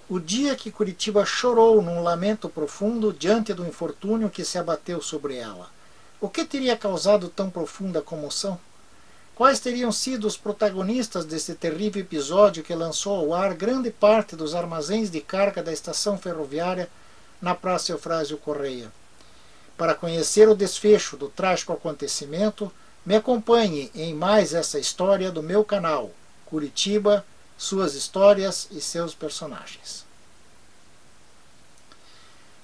o dia que Curitiba chorou num lamento profundo diante do infortúnio que se abateu sobre ela. O que teria causado tão profunda comoção? Quais teriam sido os protagonistas desse terrível episódio que lançou ao ar grande parte dos armazéns de carga da estação ferroviária na Praça Eufrásio Correia? Para conhecer o desfecho do trágico acontecimento, me acompanhe em mais essa história do meu canal, Curitiba, suas histórias e seus personagens.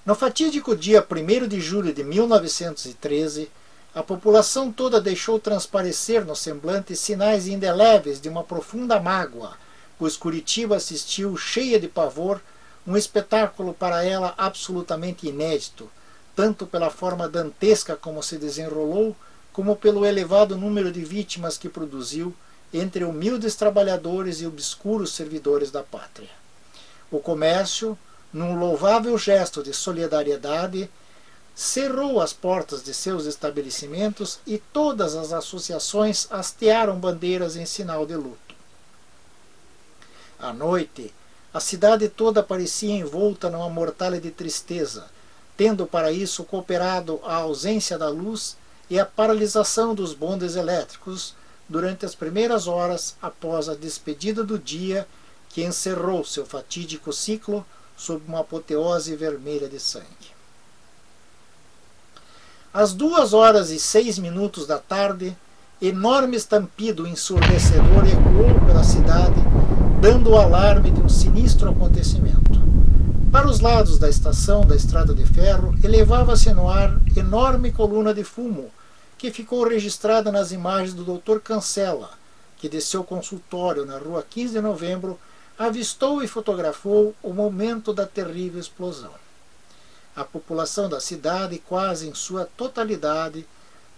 No fatídico dia 1º de julho de 1913, a população toda deixou transparecer no semblante sinais indeléveis de uma profunda mágoa, pois Curitiba assistiu, cheia de pavor, um espetáculo para ela absolutamente inédito, tanto pela forma dantesca como se desenrolou, como pelo elevado número de vítimas que produziu entre humildes trabalhadores e obscuros servidores da pátria. O comércio, num louvável gesto de solidariedade, cerrou as portas de seus estabelecimentos e todas as associações hastearam bandeiras em sinal de luto. À noite, a cidade toda parecia envolta numa mortalha de tristeza, tendo para isso cooperado a ausência da luz e a paralisação dos bondes elétricos durante as primeiras horas após a despedida do dia que encerrou seu fatídico ciclo sob uma apoteose vermelha de sangue. Às 2h06 da tarde, enorme estampido ensurdecedor ecoou pela cidade, dando o alarme de um sinistro acontecimento. Para os lados da estação da estrada de ferro, elevava-se no ar enorme coluna de fumo, que ficou registrada nas imagens do Dr. Cancela, que de seu consultório na rua 15 de novembro avistou e fotografou o momento da terrível explosão. A população da cidade, quase em sua totalidade,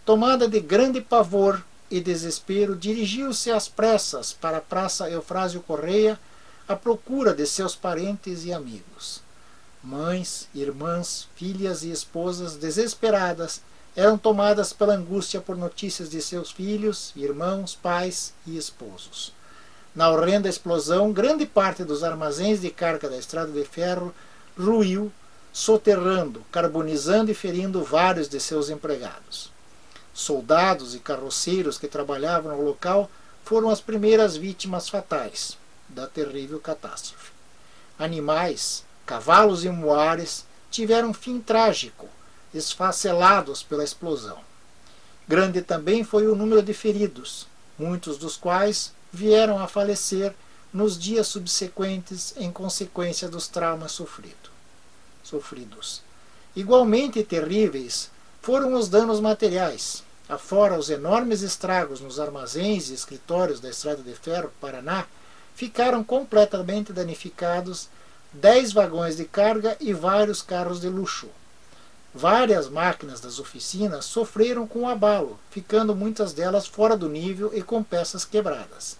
tomada de grande pavor e desespero, dirigiu-se às pressas para a Praça Eufrásio Correia à procura de seus parentes e amigos. Mães, irmãs, filhas e esposas desesperadas eram tomadas pela angústia por notícias de seus filhos, irmãos, pais e esposos. Na horrenda explosão, grande parte dos armazéns de carga da estrada de ferro ruiu, soterrando, carbonizando e ferindo vários de seus empregados. Soldados e carroceiros que trabalhavam no local foram as primeiras vítimas fatais da terrível catástrofe. Animais, cavalos e muares tiveram fim trágico, esfacelados pela explosão. Grande também foi o número de feridos, muitos dos quais vieram a falecer nos dias subsequentes em consequência dos traumas sofridos. Igualmente terríveis foram os danos materiais, afora os enormes estragos nos armazéns e escritórios da Estrada de Ferro, Paraná, ficaram completamente danificados 10 vagões de carga e vários carros de luxo. Várias máquinas das oficinas sofreram com o abalo, ficando muitas delas fora do nível e com peças quebradas.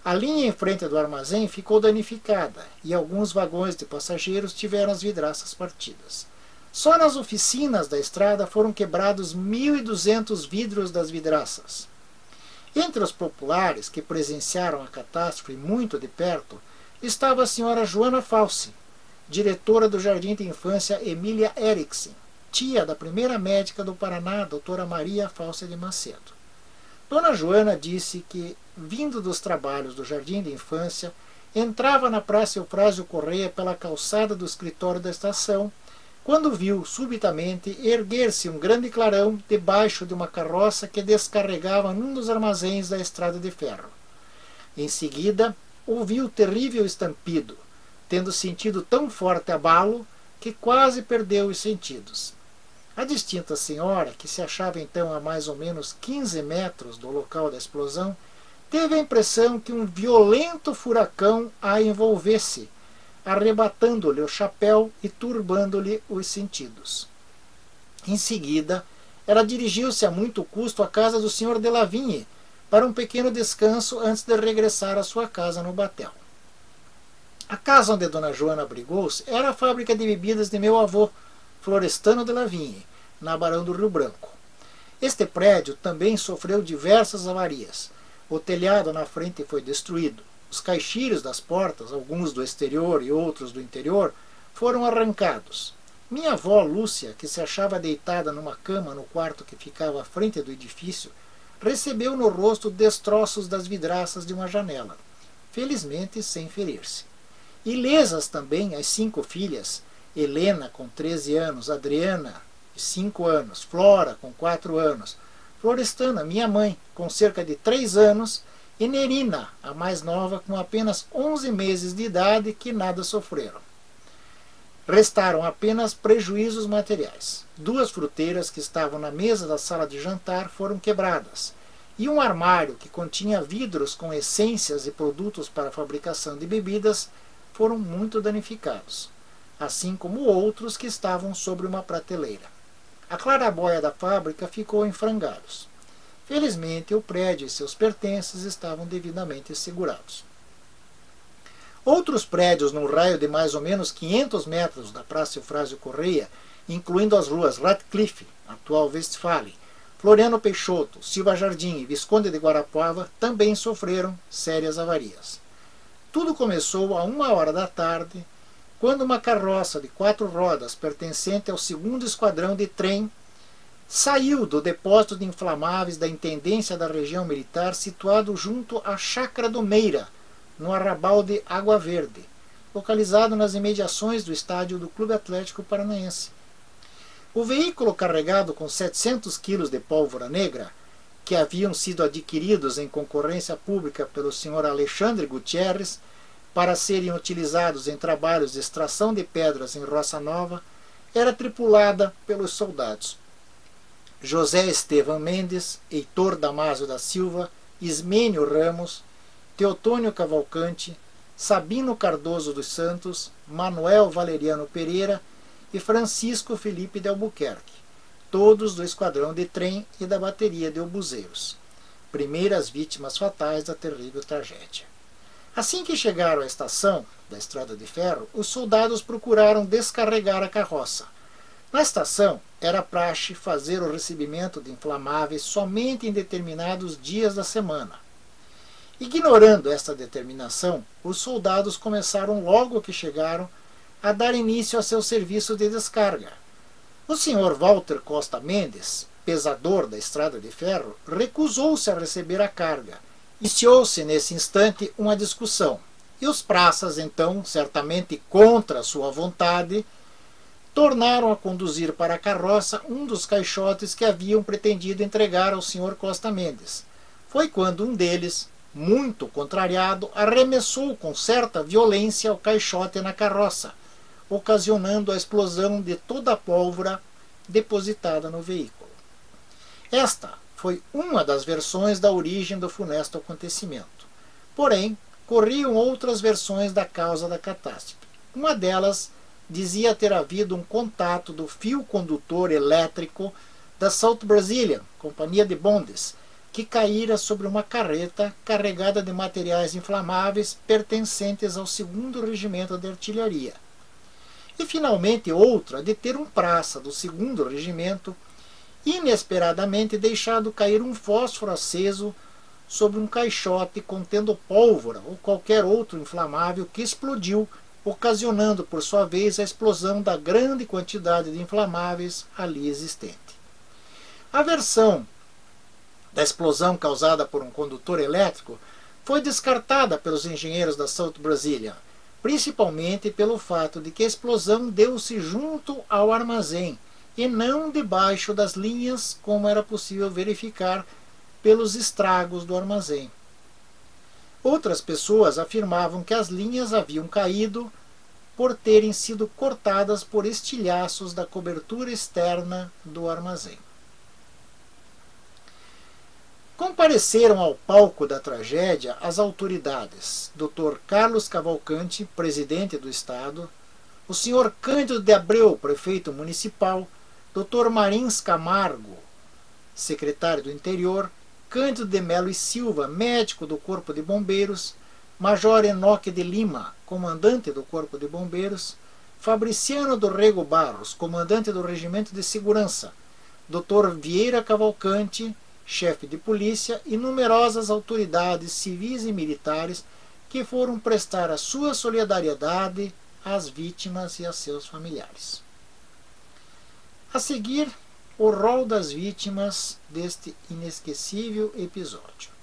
A linha em frente do armazém ficou danificada e alguns vagões de passageiros tiveram as vidraças partidas. Só nas oficinas da estrada foram quebrados 1.200 vidros das vidraças. Entre os populares que presenciaram a catástrofe muito de perto estava a senhora Joana Falsi, diretora do Jardim de Infância Emília Eriksen, tia da primeira médica do Paraná, doutora Maria Falsi de Macedo. Dona Joana disse que, vindo dos trabalhos do Jardim de Infância, entrava na Praça Eufrásio Correia pela calçada do escritório da estação, quando viu, subitamente, erguer-se um grande clarão debaixo de uma carroça que descarregava num dos armazéns da estrada de ferro. Em seguida, ouviu o terrível estampido, tendo sentido tão forte abalo que quase perdeu os sentidos. A distinta senhora, que se achava então a mais ou menos 15 metros do local da explosão, teve a impressão que um violento furacão a envolvesse, arrebatando-lhe o chapéu e turbando-lhe os sentidos. Em seguida, ela dirigiu-se a muito custo à casa do Sr. de Lavigne para um pequeno descanso antes de regressar à sua casa no Batel. A casa onde Dona Joana abrigou-se era a fábrica de bebidas de meu avô, Florestano de Lavigne, na Barão do Rio Branco. Este prédio também sofreu diversas avarias. O telhado na frente foi destruído. Os caixilhos das portas, alguns do exterior e outros do interior, foram arrancados. Minha avó Lúcia, que se achava deitada numa cama no quarto que ficava à frente do edifício, recebeu no rosto destroços das vidraças de uma janela, felizmente sem ferir-se. Ilesas também as 5 filhas, Helena, com 13 anos, Adriana, de 5 anos, Flora, com 4 anos, Florestana, minha mãe, com cerca de 3 anos, e Nerina, a mais nova, com apenas 11 meses de idade, que nada sofreram. Restaram apenas prejuízos materiais. 2 fruteiras que estavam na mesa da sala de jantar foram quebradas, e um armário que continha vidros com essências e produtos para a fabricação de bebidas foram muito danificados, assim como outros que estavam sobre uma prateleira. A claraboia da fábrica ficou em frangalhos. Felizmente, o prédio e seus pertences estavam devidamente segurados. Outros prédios num raio de mais ou menos 500 metros da Praça Eufrásio Correia, incluindo as ruas Ratcliffe, atual Westphalen, Floriano Peixoto, Silva Jardim e Visconde de Guarapuava, também sofreram sérias avarias. Tudo começou a 1h da tarde, quando uma carroça de 4 rodas pertencente ao 2º Esquadrão de Trem saiu do depósito de inflamáveis da Intendência da Região Militar situado junto à Chácara do Meira, no arrabal de Água Verde, localizado nas imediações do estádio do Clube Atlético Paranaense. O veículo carregado com 700 quilos de pólvora negra, que haviam sido adquiridos em concorrência pública pelo Sr. Alexandre Gutierrez para serem utilizados em trabalhos de extração de pedras em Roça Nova, era tripulada pelos soldados José Estevam Mendes, Heitor Damásio da Silva, Ismênio Ramos, Teotônio Cavalcante, Sabino Cardoso dos Santos, Manuel Valeriano Pereira e Francisco Felipe de Albuquerque, todos do Esquadrão de Trem e da Bateria de Obuseiros, primeiras vítimas fatais da terrível tragédia. Assim que chegaram à estação da Estrada de Ferro, os soldados procuraram descarregar a carroça. Na estação, era praxe fazer o recebimento de inflamáveis somente em determinados dias da semana. Ignorando esta determinação, os soldados começaram logo que chegaram a dar início a seu serviço de descarga. O Sr. Walter Costa Mendes, pesador da Estrada de Ferro, recusou-se a receber a carga. Iniciou-se nesse instante uma discussão, e os praças, então, certamente contra sua vontade, tornaram a conduzir para a carroça um dos caixotes que haviam pretendido entregar ao Sr. Costa Mendes. Foi quando um deles, muito contrariado, arremessou com certa violência o caixote na carroça, ocasionando a explosão de toda a pólvora depositada no veículo. Esta foi uma das versões da origem do funesto acontecimento. Porém, corriam outras versões da causa da catástrofe. Uma delas dizia ter havido um contato do fio condutor elétrico da South Brazilian, companhia de bondes, que caíra sobre uma carreta carregada de materiais inflamáveis pertencentes ao 2º Regimento de Artilharia. E finalmente outra de ter um praça do 2º Regimento inesperadamente deixado cair um fósforo aceso sobre um caixote contendo pólvora ou qualquer outro inflamável que explodiu, ocasionando por sua vez a explosão da grande quantidade de inflamáveis ali existente. A versão da explosão causada por um condutor elétrico foi descartada pelos engenheiros da South Brazilian, principalmente pelo fato de que a explosão deu-se junto ao armazém e não debaixo das linhas, como era possível verificar pelos estragos do armazém. Outras pessoas afirmavam que as linhas haviam caído por terem sido cortadas por estilhaços da cobertura externa do armazém. Compareceram ao palco da tragédia as autoridades, Dr. Carlos Cavalcante, presidente do Estado, o Sr. Cândido de Abreu, prefeito municipal, Dr. Marins Camargo, secretário do Interior, Cândido de Melo e Silva, médico do Corpo de Bombeiros, Major Enoque de Lima, comandante do Corpo de Bombeiros, Fabriciano do Rego Barros, comandante do Regimento de Segurança, Dr. Vieira Cavalcante, chefe de polícia, e numerosas autoridades civis e militares que foram prestar a sua solidariedade às vítimas e a seus familiares. A seguir, o rol das vítimas deste inesquecível episódio.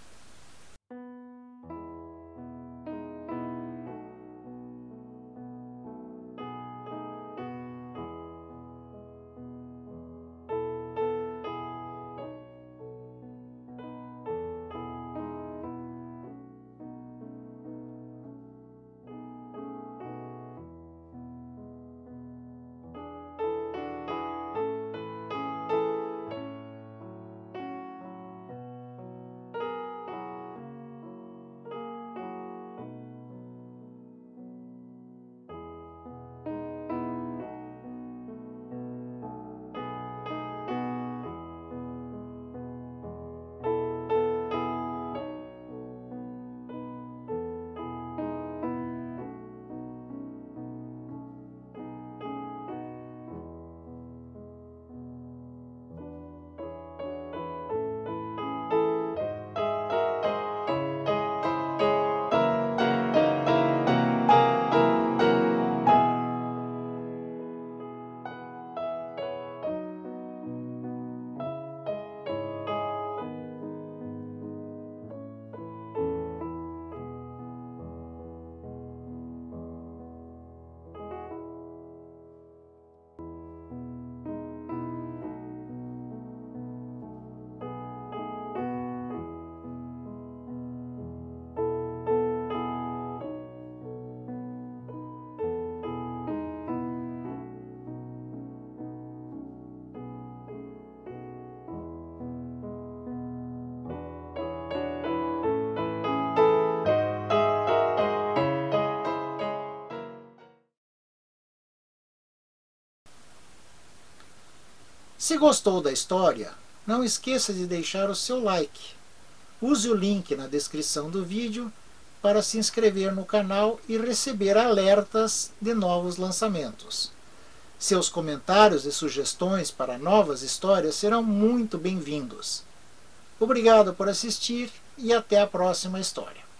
Se gostou da história, não esqueça de deixar o seu like. Use o link na descrição do vídeo para se inscrever no canal e receber alertas de novos lançamentos. Seus comentários e sugestões para novas histórias serão muito bem-vindos. Obrigado por assistir e até a próxima história.